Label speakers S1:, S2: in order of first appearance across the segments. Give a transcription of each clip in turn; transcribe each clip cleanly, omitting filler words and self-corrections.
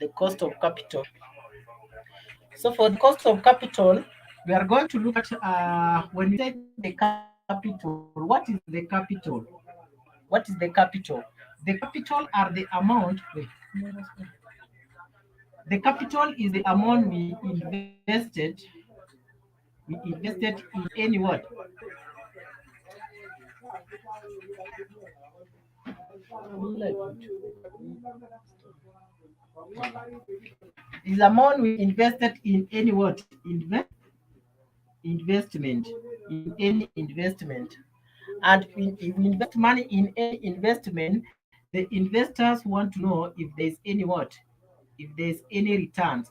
S1: the cost of capital. So for the cost of capital, we are going to look at when we say the capital, what is the capital? What is the capital? The capital are the amount. The capital is the amount we invested in any word. Is amount we invested in any what? Investment. In any investment. And if we invest money in any investment, the investors want to know if there's any what? If there's any returns.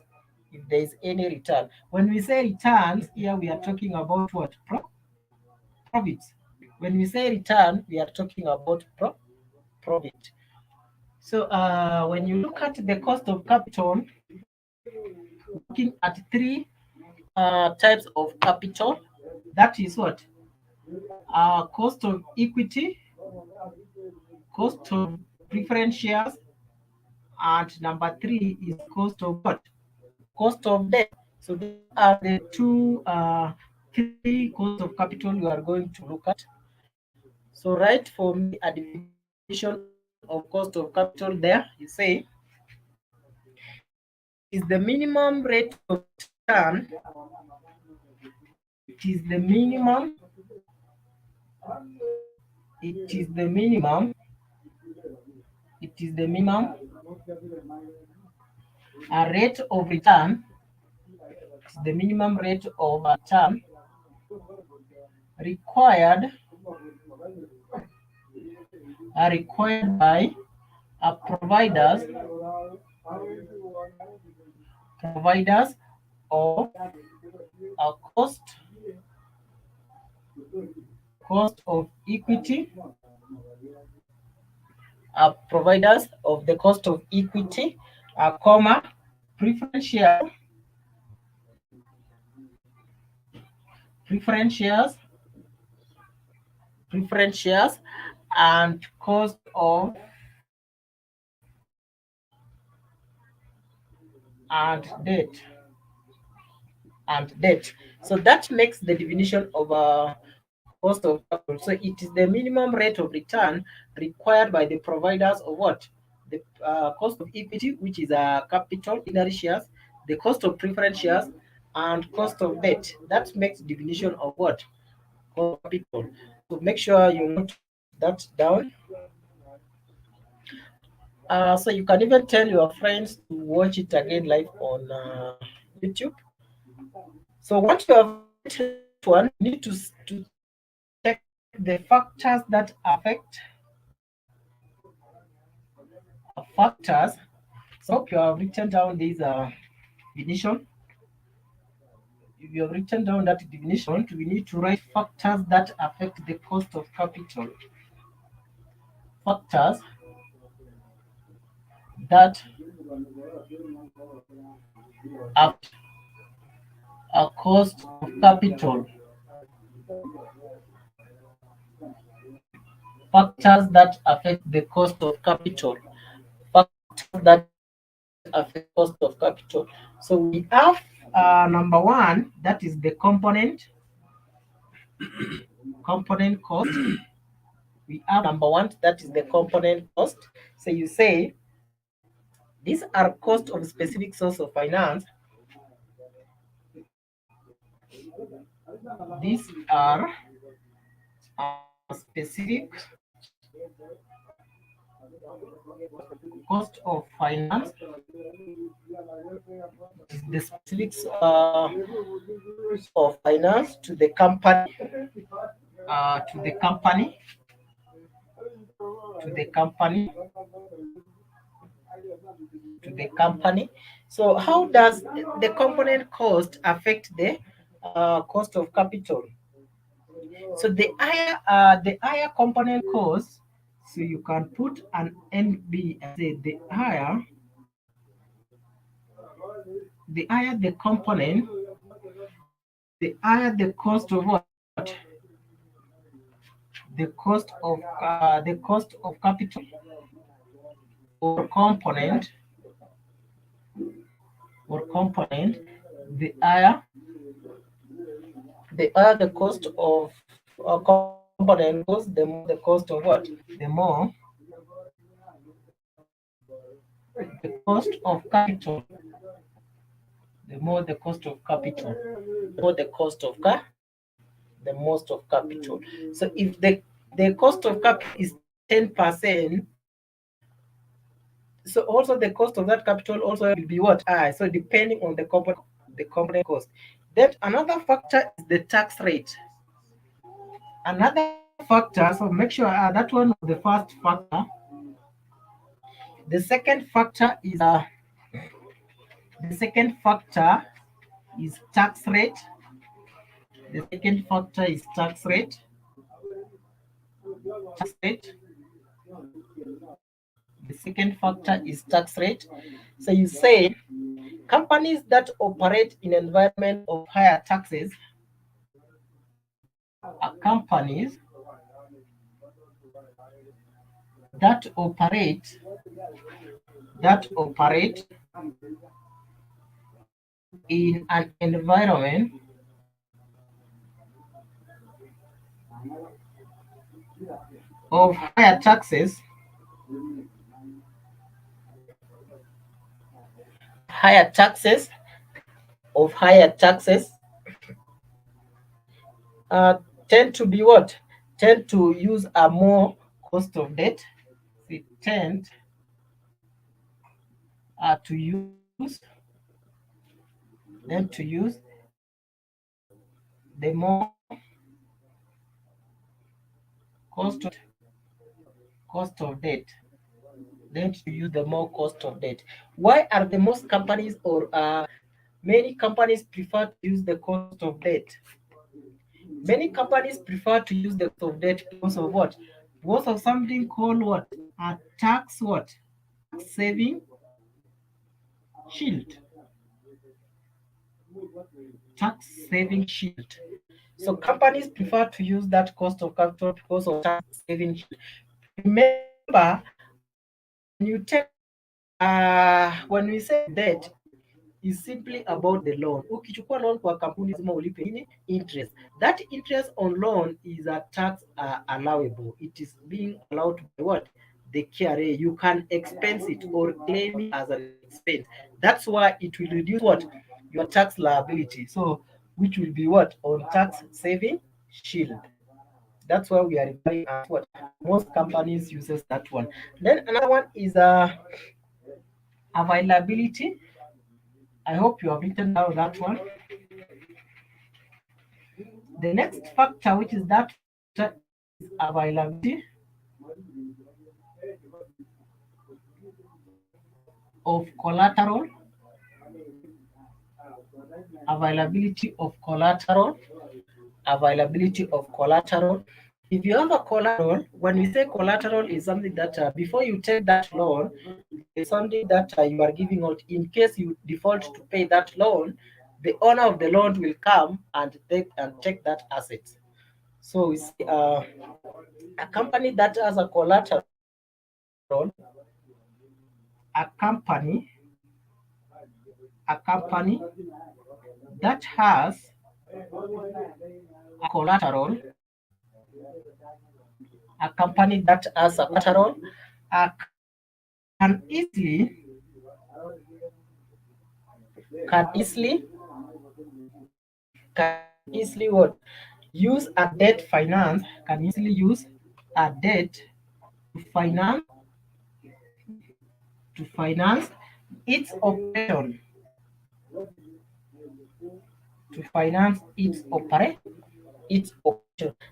S1: If there's any return. When we say returns, here we are talking about what? Profits. When we say return, we are talking about profit. So when you look at the cost of capital, looking at three types of capital, that is what? Cost of equity, cost of preference shares, and number three is cost of what? Cost of debt. So these are the three costs of capital we are going to look at. So write for me a definition of cost of capital there. You say it is the minimum rate of return. It is the minimum. It is the minimum. It is the minimum rate of return. It's the minimum rate of return required by providers of a cost of equity, providers of the cost of equity, comma, preference shares, preference shares, and cost of and debt. So that makes the definition of cost of capital. So it is the minimum rate of return required by the providers of what? The cost of equity, which is capital, ordinary shares, the cost of preference shares, and cost of debt. That makes the definition of what? Cost of capital. So make sure you note that down. So you can even tell your friends to watch it again live on YouTube. So once you have written that one, you need to check the factors that affect factors. So I hope you have written down this definition. If you have written down that definition, we need to write factors that affect the cost of capital. Factors that affect a cost of capital. Factors that affect the cost of capital. Factors that affect cost of capital. So we have number one, that is the component cost. We have number one, that is the component cost. So you say these are costs of specific source of finance. These are specific cost of finance. Is the specifics of finance to the company, to the company, to the company, to the company. So how does the component cost affect the cost of capital? So the higher component cost, so you can put an NB and say the higher the component, the higher the cost of what? The cost of capital or component or component, the higher the cost of component goes, the more the cost of what? The more the cost of capital. The more the cost of capital. The more the cost of the most of capital. So if the cost of capital is 10%, so also the cost of that capital also will be what? So depending on the component cost. Then another factor is the tax rate. Another factor, so make sure that one was the first factor. The second factor is the second factor is tax rate. The second factor is tax rate. Tax rate. The second factor is tax rate. So you say companies that operate in an environment of higher taxes are companies that operate in an environment of higher taxes, higher taxes, of higher taxes, tend to be what? Tend to use a more cost of debt. They tend to use the more cost of cost of debt. Then to use the more cost of debt. Why are the most companies or many companies prefer to use the cost of debt? Many companies prefer to use the cost of debt because of what? Because of something called what? A tax what? Tax saving shield. Tax saving shield. So companies prefer to use that cost of capital because of tax saving shield. Remember, when you take when we say debt is simply about the loan. Ukichukua loan kwa kampuni lazima ulipe nini? Interest. That interest on loan is a tax allowable. It is being allowed by what? The KRA. You can expense it or claim it as an expense. That's why it will reduce what? Your tax liability. So which will be what? On tax saving shield. That's why we are referring at what? Most companies uses that one. Then another one is availability. I hope you have written down that one. The next factor, which is that factor, is availability of collateral. Availability of collateral. Availability of collateral. If you have a collateral, when we say collateral is something that before you take that loan, it's something that you are giving out. In case you default to pay that loan, the owner of the loan will come and take that asset. So it's a company that has a collateral, a company, a company that has a collateral, a company that has a collateral, can easily can easily can easily what? Use a debt finance, can easily use a debt to finance its operation, to finance its operation.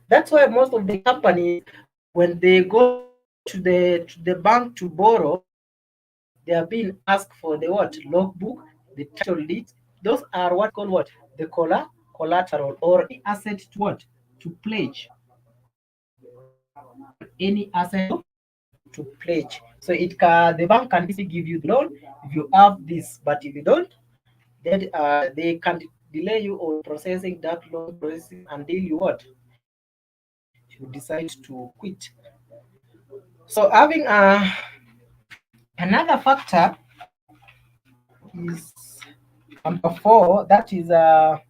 S1: That's why most of the companies, when they go to the bank to borrow, they are being asked for the what? Logbook, the title deeds. Those are what called what? The collateral or any asset to what? To pledge. Any asset to pledge. So the bank can easily give you the loan if you have this, but if you don't, then they can delay you on processing that loan processing until you what? You decide to quit. So having another factor is Number four, that is a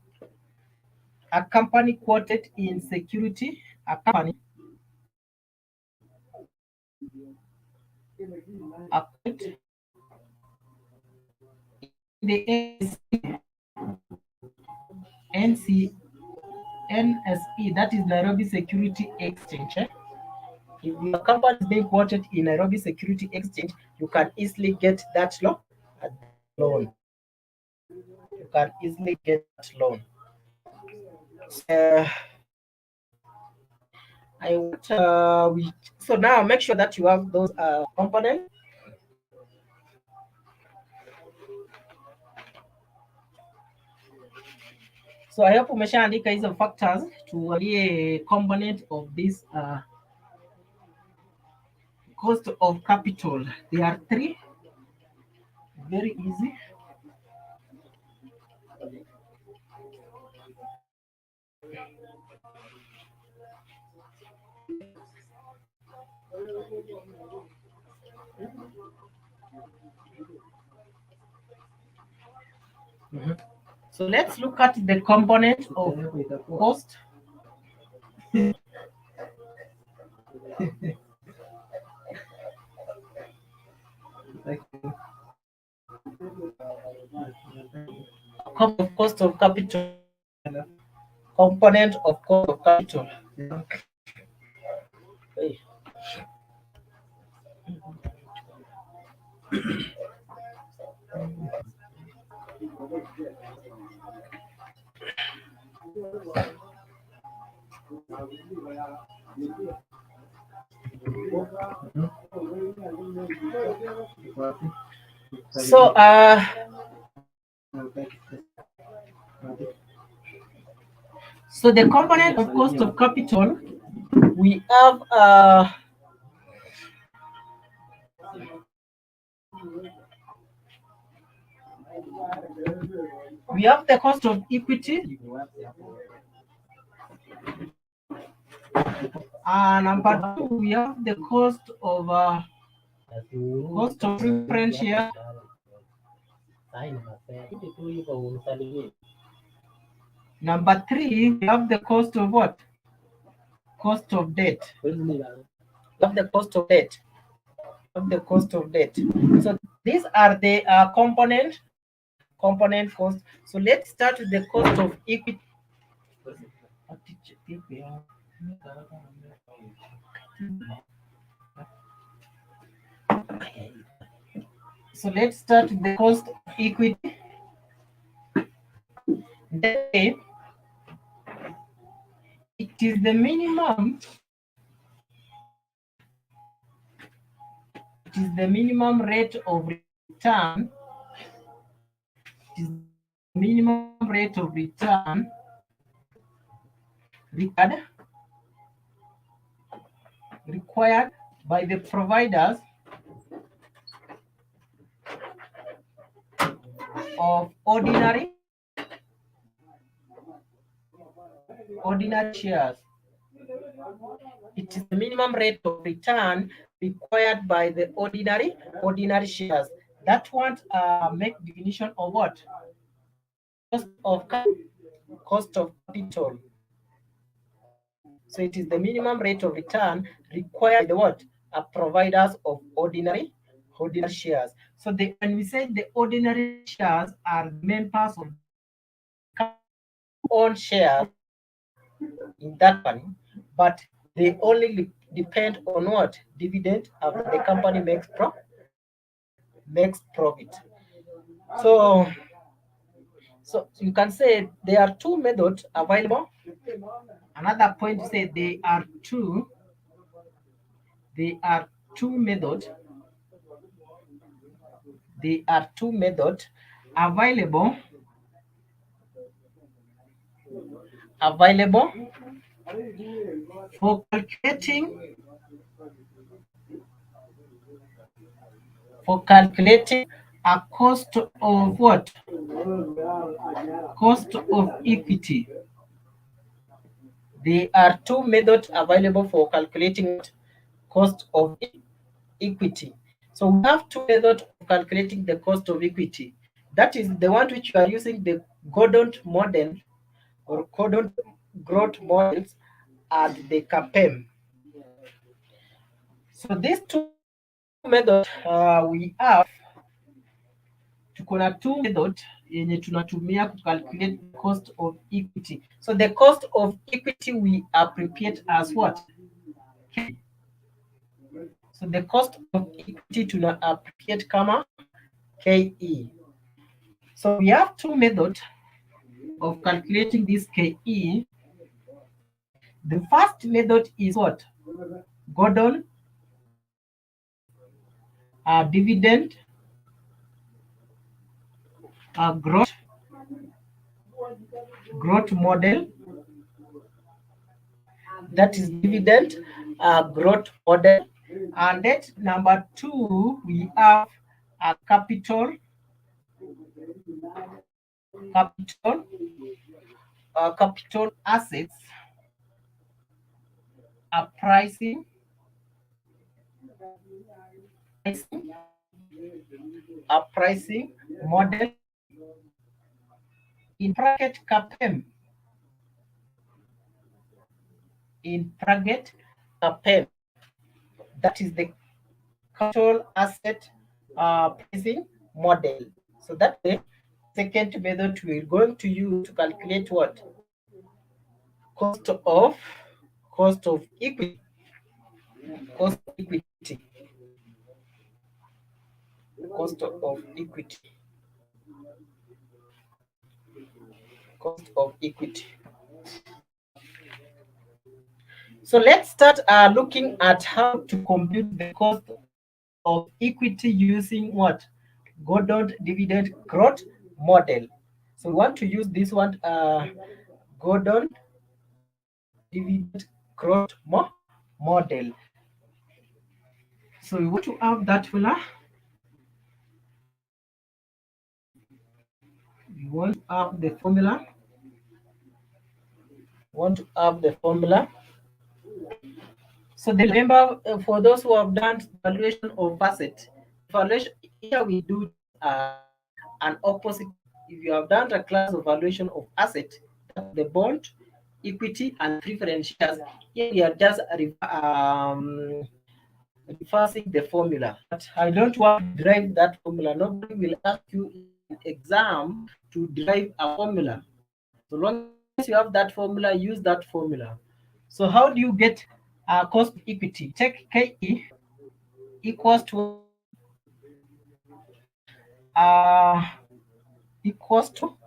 S1: company quoted in security. A company a quote in the NC, NSE, that is Nairobi Security Exchange. If your company is being quoted in Nairobi Security Exchange, you can easily get that loan. You can easily get that loan. I want so now make sure that you have those components. So I hope umeshaandika hizo factors tuangalie component of this cost of capital. There are three, very easy. So let's look at the component of cost. Cost of capital. Component of cost of capital. Hey. So so the component of cost of capital, we have the cost of equity. Number two, we have the cost of preference share. Number three, we have the cost of what? Cost of debt. We have the cost of debt. The cost of debt. So these are the component cost. So let's start with the cost of equity. So let's start with the cost of equity. Then it is the minimum. It is the minimum rate of return. It is the minimum rate of return required by the providers of ordinary shares. It is the minimum rate of return required by the ordinary shares. That one make definition of what? Cost of capital. So it is the minimum rate of return required by the what? Providers of ordinary shares. So when we say the ordinary shares are the members of own shares in that company, but they only depend on what? Dividend after the company makes profit. So you can say there are two methods available. Another point to say there are two methods. There are two methods available for calculating a cost of what? Cost of equity. There are two methods available for calculating cost of equity. So we have two methods of calculating the cost of equity. That is the one which you are using the Gordon model or Gordon growth models and the CAPEM. So these two methods we have, tuko na two method yenye tunatumia kucalculate the cost of equity. So the cost of equity we abbreviate as what? K. So the cost of equity tuna abbreviate kama KE. So we have two methods of calculating this KE. The first method is what? Gordon dividend growth model. That is dividend growth model. And then number two, we have a capital assets, a pricing model in bracket CAPEM. In bracket CAPEM. That is the capital asset pricing model. So that way, second method we're going to use to calculate what? Cost of equity. Cost of equity. Cost of equity. Cost of equity. So let's start looking at how to compute the cost of equity using what? Gordon dividend growth model. So we want to use this one, Gordon dividend growth model. So we want to have that formula. We want to have the formula. So remember, for those who have done valuation of asset, valuation here we do an opposite. If you have done a class of valuation of asset, the bond, equity, and preference shares, here we are just reversing the formula. But I don't want to derive that formula. Nobody will ask you in exam to derive a formula. So long as you have that formula, use that formula. So how do you get cost of equity? Take KE equals to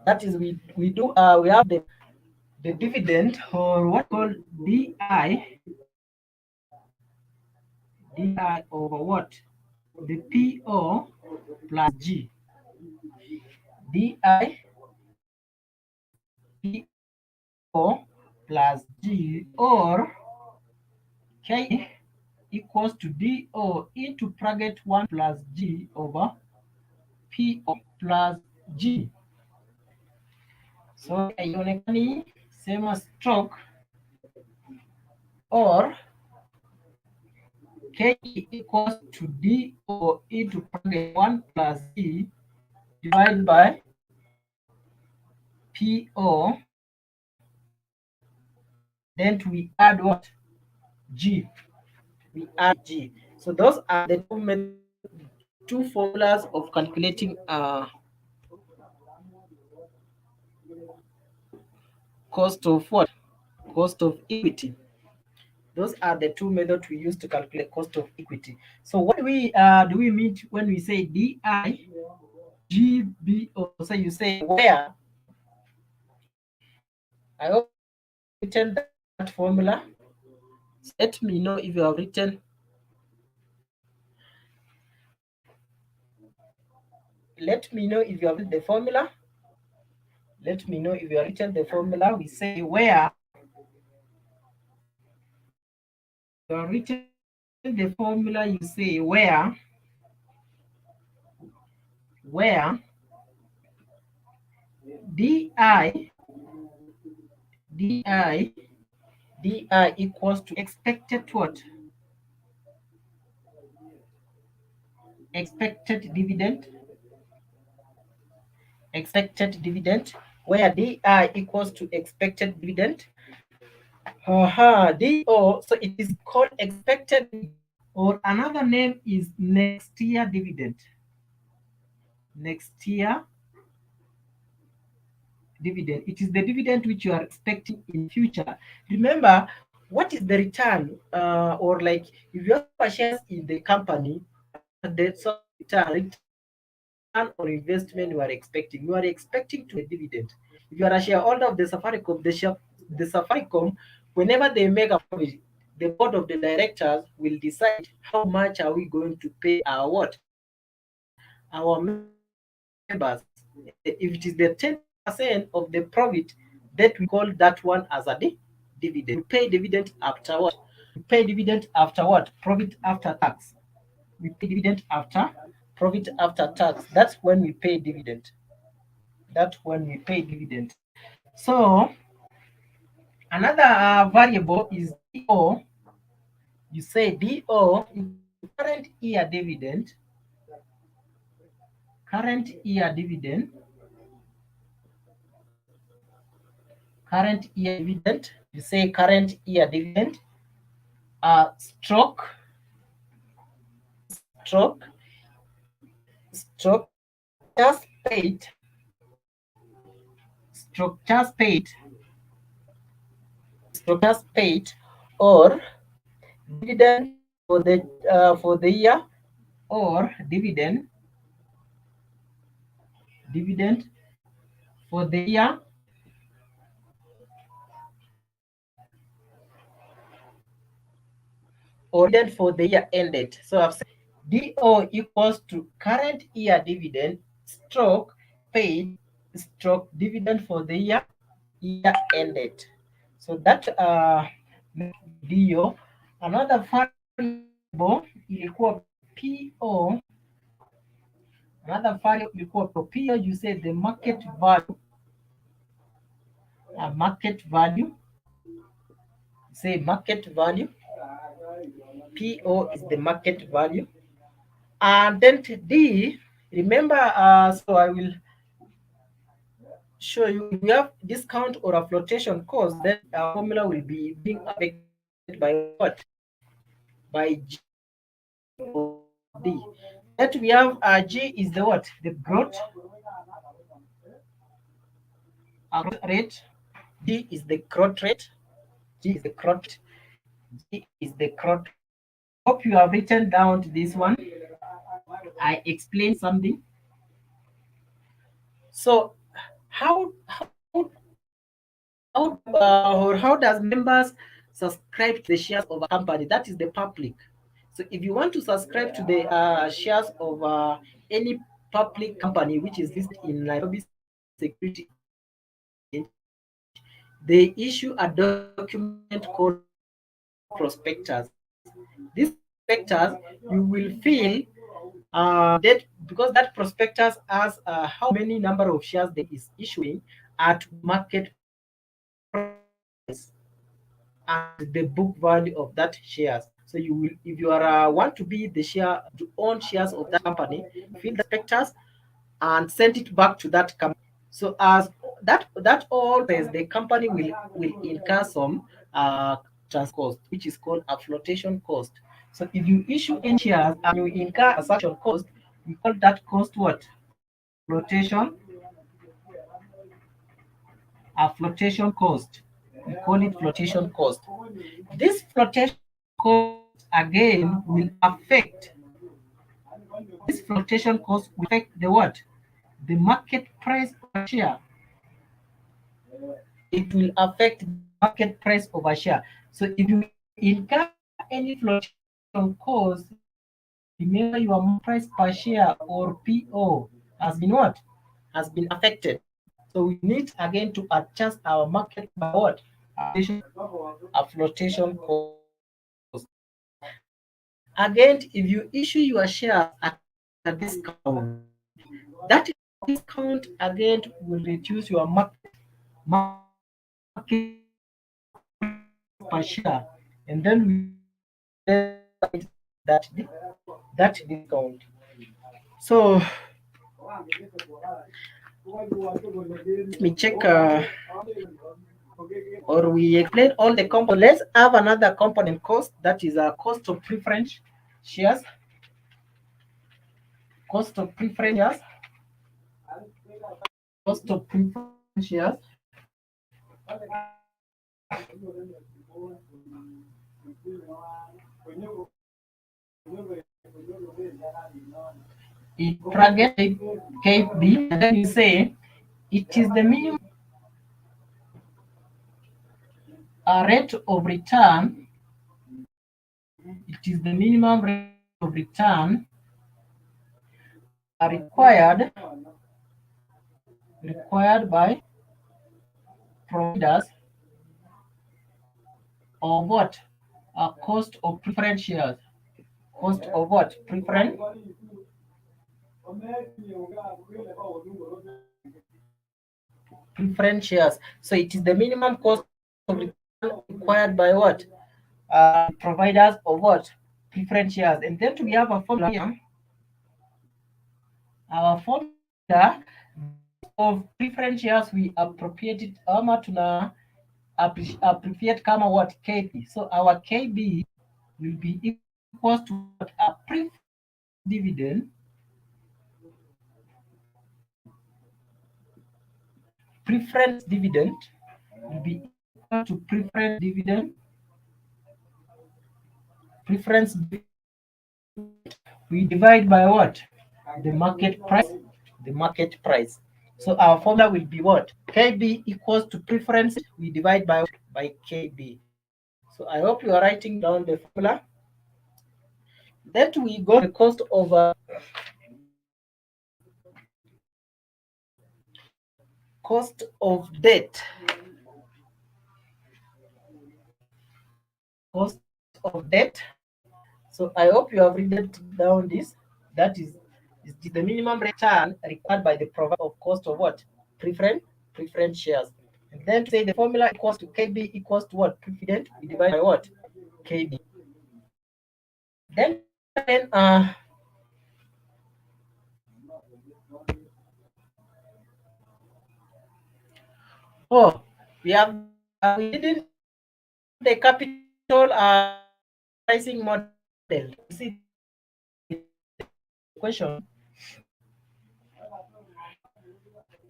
S1: that is we do we have the dividend, or what called DI over what? The PO plus G. DI PO plus G, or K equals to DO into bracket 1 plus G over PO plus G. So haionekani sema stroke, or K equals to DO into bracket 1 plus G divided by PO. Then we add what? G. We add G. So those are the two formulas of calculating cost of what? Cost of equity. Those are the two methods we use to calculate cost of equity. So what do we mean when we say DI GBO? So you say where? I hope you written that formula. Let me know if you have written. Let me know if you have written the formula. Let me know if you have written the formula. We say where. You have written the formula. You say where DI equals to expected what? Expected dividend expected dividend, where DI equals to expected dividend. DO, so it is called expected dividend, or another name is next year dividend. Next year dividend. It is the dividend which you are expecting in future. Remember, what is the return, or like if you have shares in the company, what are the sort of return or investment you are expecting? You are expecting to a dividend. If you are a shareholder of the Safaricom, the Safaricom, whenever they make a profit, the board of the directors will decide how much are we going to pay our what? Our members. If it is the 10% of the profit, that we call that one as a dividend. We pay dividend after what? We pay dividend after what? Profit after tax. We pay dividend after profit after tax. That's when we pay dividend. That's when we pay dividend. So another variable is DO. You say DO equals to current year dividend. Current year dividend. Current year dividend. You say current year dividend. Stroke, stroke, stroke, just paid, stroke, just paid, stroke, just paid, or dividend for the year, or dividend for the year, or dividend for the year ended. So I've said DO equals to current year dividend stroke paid stroke dividend for the year ended. So that DO. Another variable ilikuwa PO. Another variable ilikuwa PO. You say the market value. Market value. Say market value. PO is the market value. And then D, remember, so I will show you, if we have discount or a flotation cost, then our formula will be being affected by what? By G or D. That we have G is the what? The growth rate. D is the growth rate. G is the growth. G is the growth. I hope you have written down this one. I explained something. So how does members subscribe to the shares of a company? That is the public. So if you want to subscribe to the shares of any public company which is listed in Nairobi Security Exchange, they issue a document called prospectus. This prospectus you will fill that, because that prospectus has how many number of shares they is issuing at market price and the book value of that shares. So you will, if you are want to be the share to own shares of that company, fill the prospectus and send it back to that company. So as that all says, the company will incur some trans cost, which is called a flotation cost. So if you issue any shares and you incur a transaction cost, we call that cost what? Flotation, a flotation cost. We call it flotation cost. This flotation cost again will affect, this flotation cost will affect the what? The market price per share. It will affect the market price of a share. So if you incur any flotation cost, remember your price per share or PO has been what? Has been affected. So we need again to adjust our market by what? A flotation cost. Again, if you issue your shares at a discount, that discount again will reduce your market per share, and then we that that discount. So Let me check. Or we explain all the components. Let's have another component cost, that is a cost of preference shares. Cost of preference shares. Cost of preference shares. It bracket KB, and then you say it is the minimum rate of return. It is the minimum rate of return required by providers of what? A cost of preference shares. Cost of what? Preference shares. So it is the minimum cost of return required by what? Providers of what? Preference shares. And then we have a formula here. Our formula of preference shares, we appropriate it tuna appropriate kama what? KB. So our KB will be equals to what? A preference dividend will be equal to preference we divide by what? The market price. The market price. So our formula will be what? KB equals to preference. We divide by KB. So I hope you are writing down the formula. Then we go to the cost of debt. Cost of debt. So I hope you have written down this. That is the minimum return required by the provider of cost of what? Preference shares. And then to say the formula equals to KB equals to what? Preference. We divide by what? KB. Then oh, we didn't the capital pricing model. You see the question.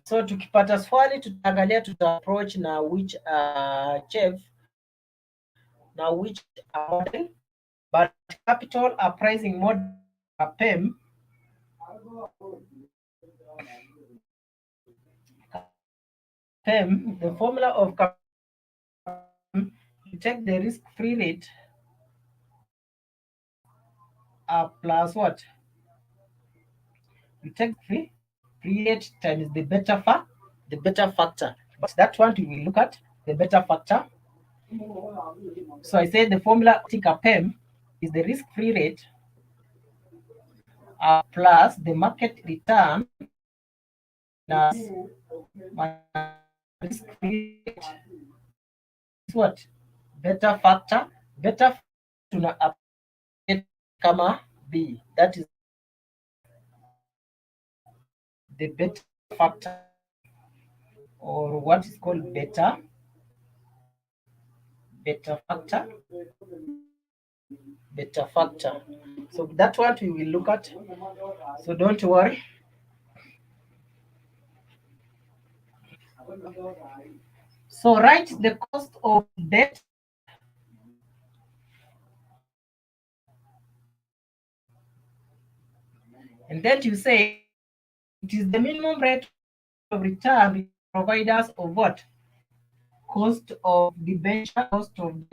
S1: So tukipata swali tutaangalia approach na which chef na which model, but capital pricing model PEM the formula of you take the risk-free rate plus what? You take free rate times the beta factor. But that one we will look at the beta factor. So I said the formula of PEM is the risk-free rate plus the market return minus risk-free rate is what? Beta factor. Beta tuna comma B. That is the beta factor, or what is called beta factor. Beta factor. So that one we will look at. So don't worry. So write the cost of debt and then you say it is the minimum rate of return providers of what? Cost of debenture, cost of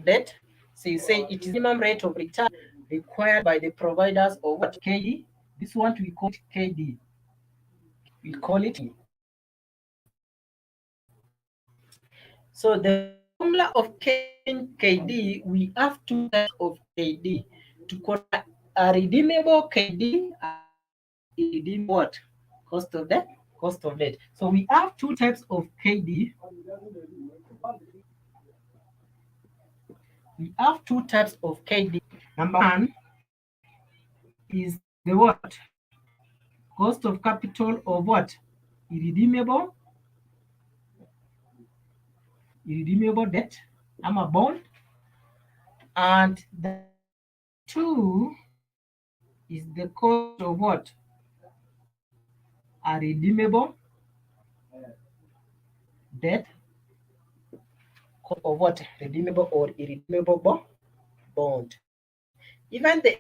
S1: debt. So you say it is minimum rate of return required by the providers of what? KD. This one we call it KD. We call it. So the formula of KD, we have two types of KD. To call a redeemable KD, redeem what? Cost of debt. So we have two types of KD. We have two types of KD. Number one is the what? Cost of capital of what? Irredeemable, irredeemable debt. I'm a bond. And the two is the cost of what? A redeemable debt. Cost of what? Redeemable or irredeemable bond. Even the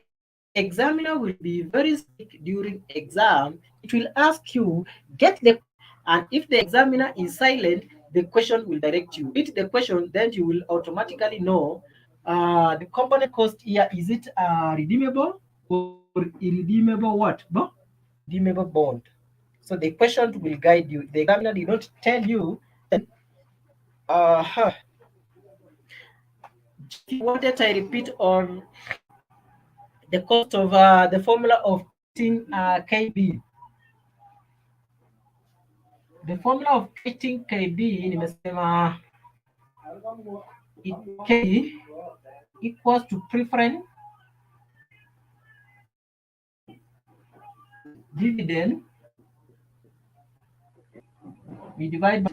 S1: examiner will be very strict during exam. It will ask you, get the question, and if the examiner is silent, the question will direct you. Read the question, then you will automatically know the component cost here, is it redeemable or irredeemable what? Redeemable bond. So the question will guide you. The examiner did not tell you, then if you wanted, I repeat on the cost of the formula of creating KB. The formula of creating KB nimesema KB equals to preference dividend, we divide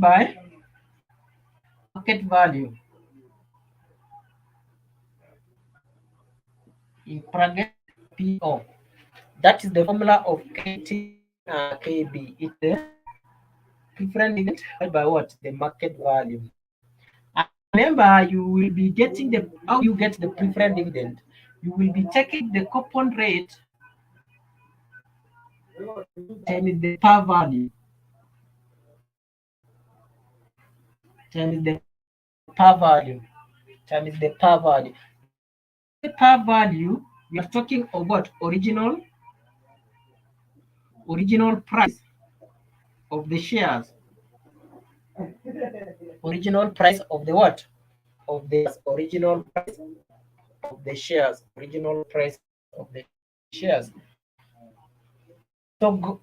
S1: by market value in bracket PO. That is the formula of creating KB. It's the preference dividend divided by what? The market value. And remember, you will be getting the, how you get the preference dividend. You will be taking the coupon rate times the par value. Times the par value. Times the par value. The par value, we are talking about original price of the shares. Original price of the what? Of the original price of the shares. Original price of the shares. So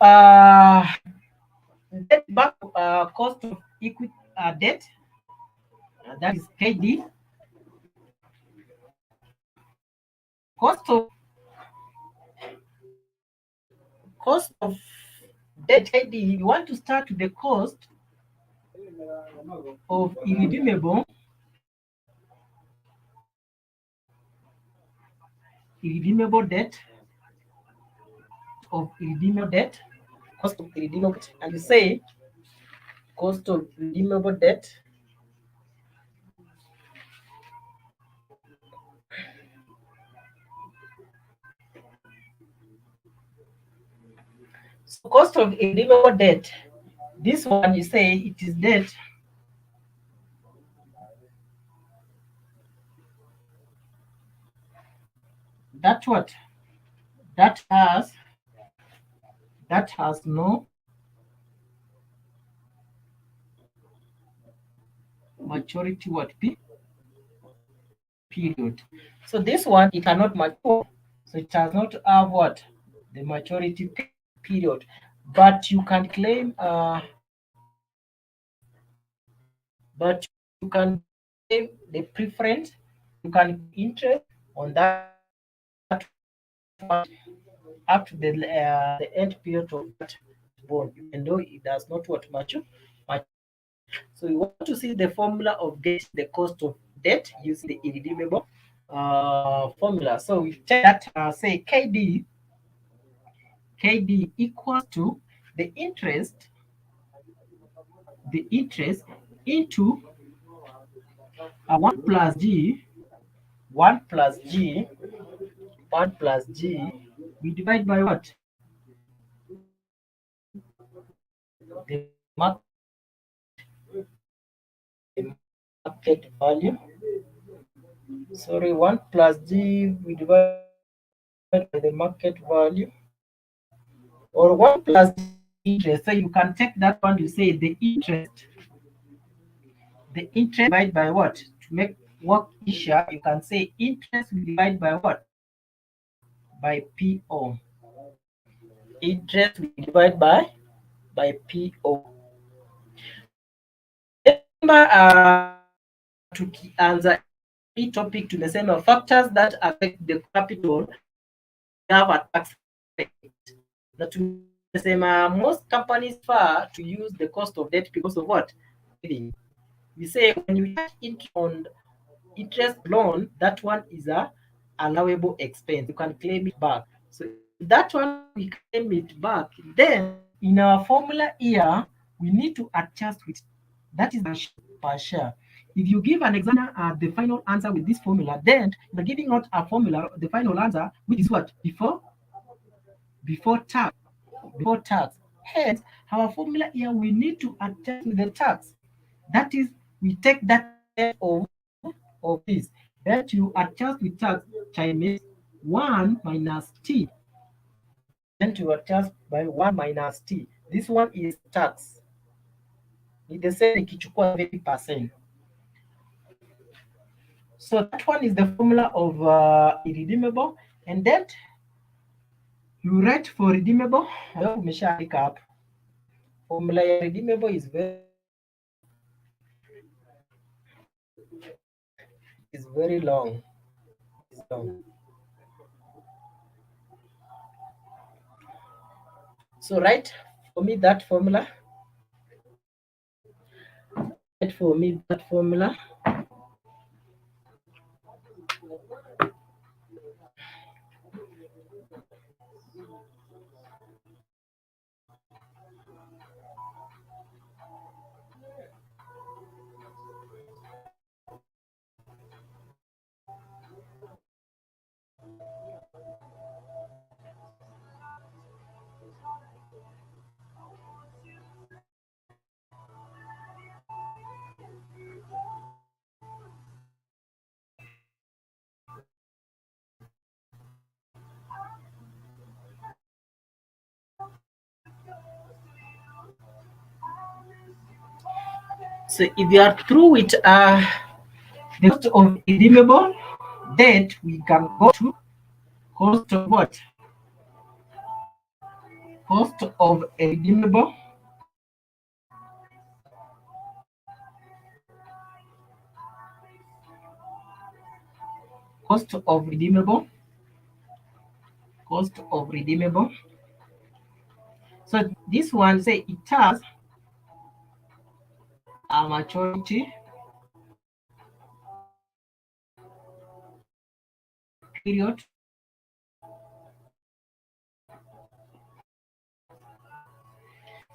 S1: debt back cost of equity debt, that is KD. Cost of debt KD. You want to start with the cost of irredeemable debt, of irredeemable debt, cost of irredeemable debt, and you say cost of redeemable debt so cost of irredeemable debt, this one you say it is debt that what? That has no maturity what? Period. So this one it cannot mature. So it does not have what? The maturity period. But you can claim but you can claim the preference, you can interest on that up to the end period of that bond, even though it does not what mature. So we want to see the formula of getting the cost of debt using the irredeemable formula. So we take that say KD equals to the interest into 1 plus G 1 plus G 1 plus G, we divide by what? The market value. Sorry, 1 plus G, we divide by the market value. Or 1 plus G interest. So you can take that one, you say the interest divided by what? To make work easier, you can say interest we divide by what? By PO. Interest we divide by PO. Remember tukianza hii topic tumesema factors that affect the capital, we have a tax rate. Na tumesema most companies prefer to use the cost of debt because of what? We say when you charge interest on interest loan, that one is a allowable expense. You can claim it back. So if that one we claim it back, then in our formula here, we need to adjust with that is per share. If you give an examiner the final answer with this formula, then you're giving out a formula, the final answer, which is what? Before tax. Before tax. Hence, our formula here, we need to adjust with the tax. That is, we take that of this. That you adjust with tax times 1 minus t. Then to adjust by 1 minus t. This one is tax. Ni the same ikichukua 30%. So that one is the formula of irredeemable. And then you write for redeemable. I hope umeshaandika hapo. Formula ya redeemable is very long. It's long. So write for me that formula. Write for me that formula. So if you are through with the cost of redeemable debt, we can go to cost of what? Cost of redeemable. Cost of redeemable. Cost of redeemable. So this one say it has a maturity period.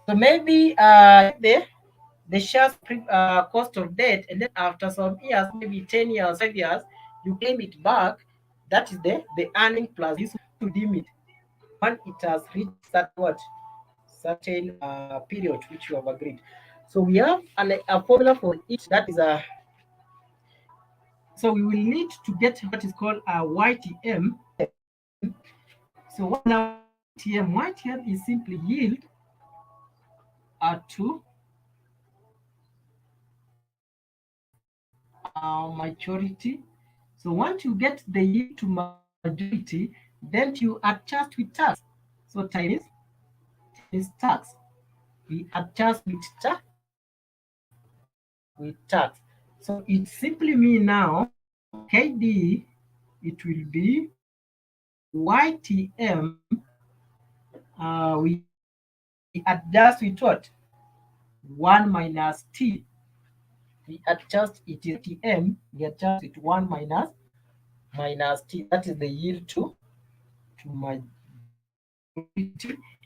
S1: So maybe the shares cost of debt, and then after some years, maybe 10 years, 5 years, you claim it back. That is the earning plus this to redeem it when it has reached that what certain period which you have agreed. So we have a formula for each. That is a so we will need to get what is called a YTM. So what now YTM? YTM is simply yield to maturity. So once you get the yield to majority, then you adjust with tax. So time is tax. We adjust with tax. So it simply means now KD it will be YTM. We adjust with what? 1 minus T. We adjust it is TM. We adjust it 1 minus T. That is the yield to majority.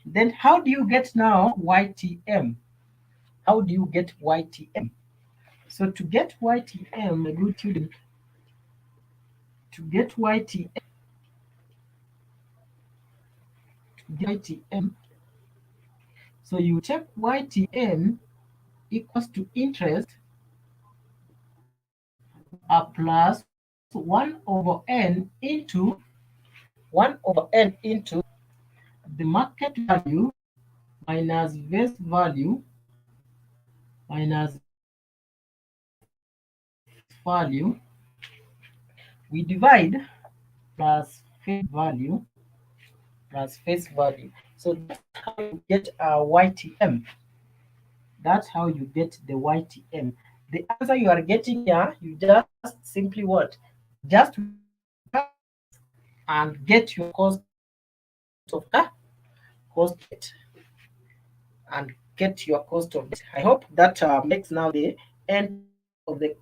S1: Then how do you get now YTM? How do you get YTM? So to get YTM, a good student, to get YTM, so you check YTM equals to interest plus 1 over n into the market value minus base value minus value. We divide plus face value plus face value. So that's how you get a YTM. That's how you get the YTM. the answer you are getting here, you just simply what? Just and get your cost of cost and get your cost of debt. I hope that makes now the end of the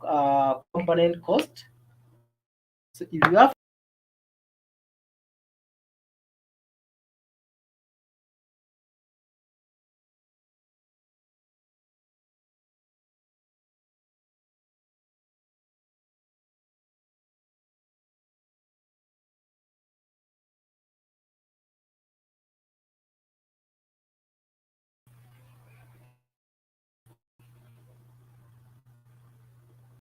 S1: component cost. So if you have